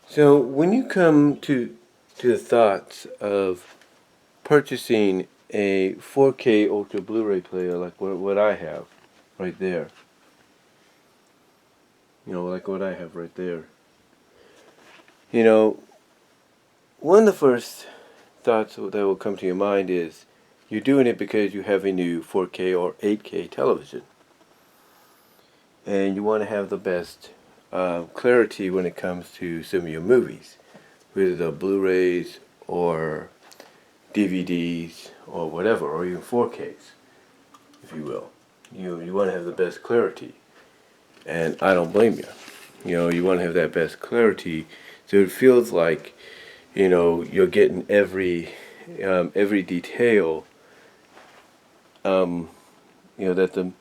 So when you come to the thoughts of purchasing a 4K Ultra Blu-ray player like what I have right there, like what I have right there, you know, one of the first thoughts that will come to your mind is you're doing it because you have a new 4K or 8K television, and you want to have the best clarity when it comes to some of your movies, whether they're Blu-rays or DVDs or whatever, or even 4Ks, if you will. You want to have the best clarity, and I don't blame you. You want to have that best clarity, so it feels like you're getting every detail that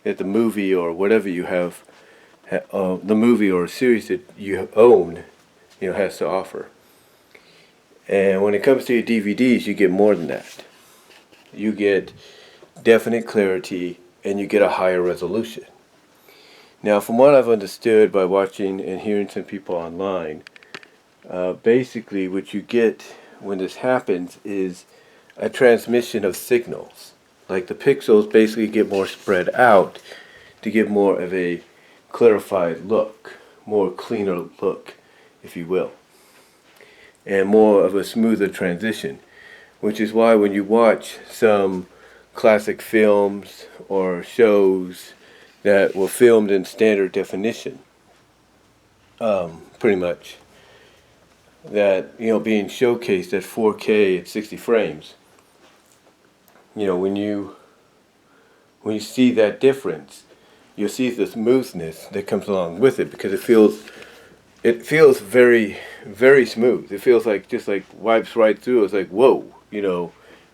the movie or whatever you have, the movie or series that you own, has to offer. And when it comes to your DVDs, you get more than that. You get definite clarity and you get a higher resolution. Now, from what I've understood by watching and hearing some people online, basically what you get when this happens is a transmission of signals. Like the pixels basically get more spread out to give more of a clarified look, more cleaner look, if you will, and more of a smoother transition, which is why when you watch some classic films or shows that were filmed in standard definition, pretty much, that being showcased at 4K at 60 frames, when you see that difference, you'll see the smoothness that comes along with it, because it feels very, very smooth. It feels like just like wipes right through. It's like, whoa, it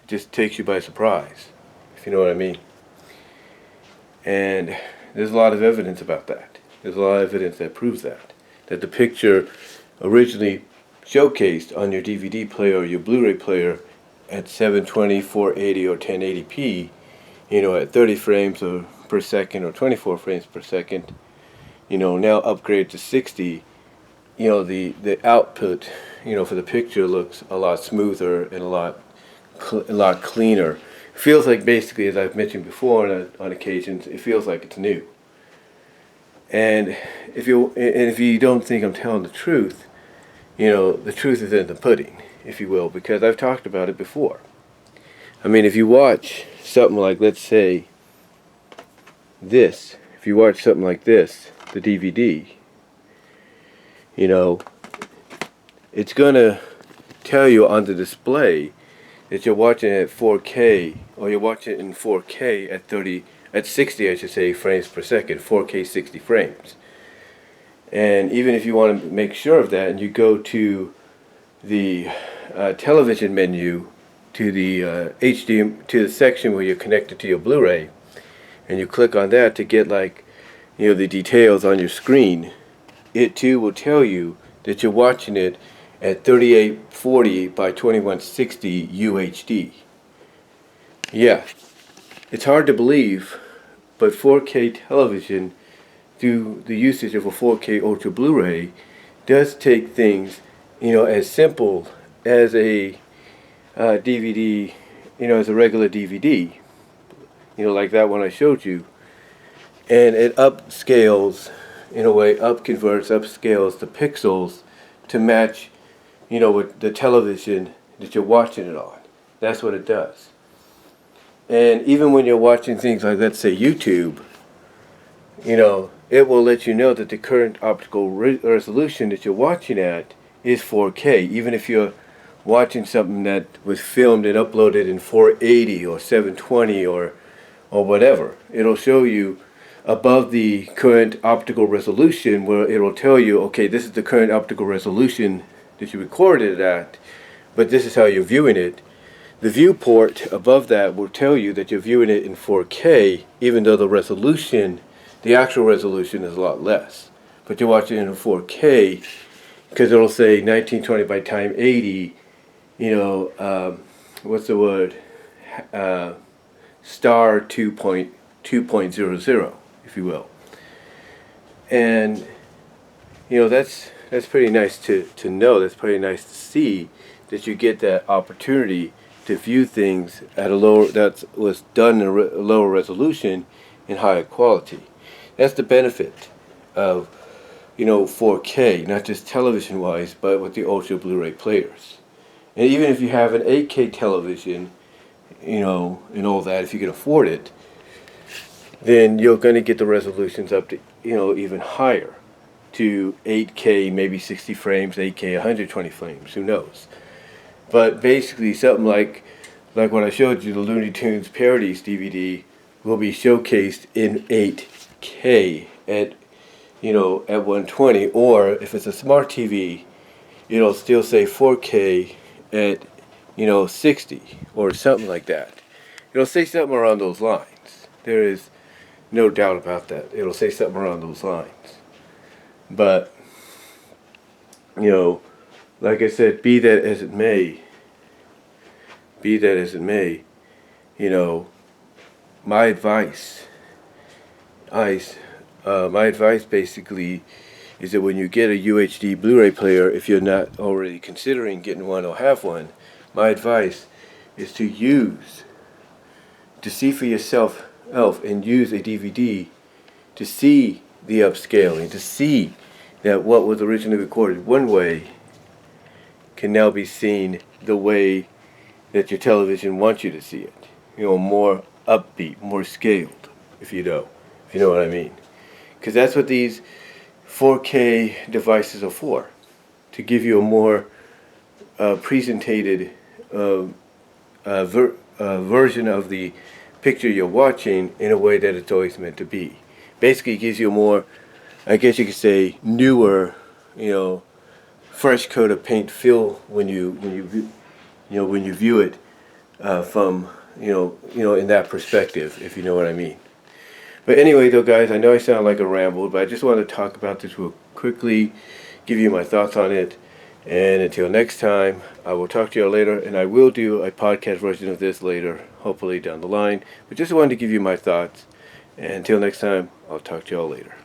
just takes you by surprise, if you know what I mean. And there's a lot of evidence about that. There's a lot of evidence that proves that the picture originally showcased on your DVD player or your Blu-ray player at 720, 480, or 1080p, at 30 frames per second or 24 frames per second, now upgraded to 60, the output, for the picture looks a lot smoother and a lot cleaner. It feels like, basically, as I've mentioned before on occasions, it feels like it's new. And if you don't think I'm telling the truth, the truth is in the pudding, if you will, because I've talked about it before. I mean, if you watch something like, let's say, this, if you watch something like this, the DVD, it's going to tell you on the display that you're watching it at 4K, or you're watching it in 4K at 60, I should say, frames per second, 4K 60 frames. And even if you want to make sure of that, and you go to the television menu, to the HDMI, to the section where you're connected to your Blu-ray, and you click on that to get the details on your screen, it too will tell you that you're watching it at 3840 by 2160 UHD. Yeah, it's hard to believe, but 4K television, through the usage of a 4K Ultra Blu-ray, does take things, as simple as a DVD, as a regular DVD, like that one I showed you, and it upscales, in a way, upscales the pixels to match, with the television that you're watching it on. That's what it does. And even when you're watching things like, let's say, YouTube, it will let you know that the current optical resolution that you're watching at is 4K, even if you're watching something that was filmed and uploaded in 480 or 720 or whatever. It'll show you above the current optical resolution, where it'll tell you, okay, this is the current optical resolution that you recorded it at, but this is how you're viewing it. The viewport above that will tell you that you're viewing it in 4K, even though the actual resolution is a lot less. But you're watching it in 4K because it'll say 1920 by 1080, what's the word? Star 2.2.00, if you will. And, that's pretty nice to know. That's pretty nice to see that you get that opportunity to view things at a lower, that was done in a lower resolution and higher quality. That's the benefit of 4K, not just television wise, but with the Ultra Blu-ray players. And even if you have an 8K television, and all that, if you can afford it, then you're going to get the resolutions up to, even higher, to 8K, maybe 60 frames, 8K, 120 frames, who knows. But basically something like what I showed you, the Looney Tunes Parodies DVD will be showcased in 8K at 120, or if it's a smart TV, it'll still say 4K at 60 or something like that. It'll say something around those lines. There is no doubt about that. It'll say something around those lines. But like I said, be that as it may, my advice, my advice basically is that when you get a UHD Blu-ray player, if you're not already considering getting one or have one, my advice is to see for yourself and use a DVD to see the upscaling, to see that what was originally recorded one way can now be seen the way that your television wants you to see it. More upbeat, more scaled, if you know what I mean. Because that's what these 4K devices are for, to give you a more presentated version of the picture you're watching in a way that it's always meant to be. Basically, it gives you a more, I guess you could say, newer, fresh coat of paint feel when you view it from in that perspective, if you know what I mean. But anyway, though, guys, I know I sound like a ramble, but I just want to talk about this real quickly, give you my thoughts on it, and until next time, I will talk to you later, and I will do a podcast version of this later, hopefully down the line. But just wanted to give you my thoughts, and until next time, I'll talk to y'all later.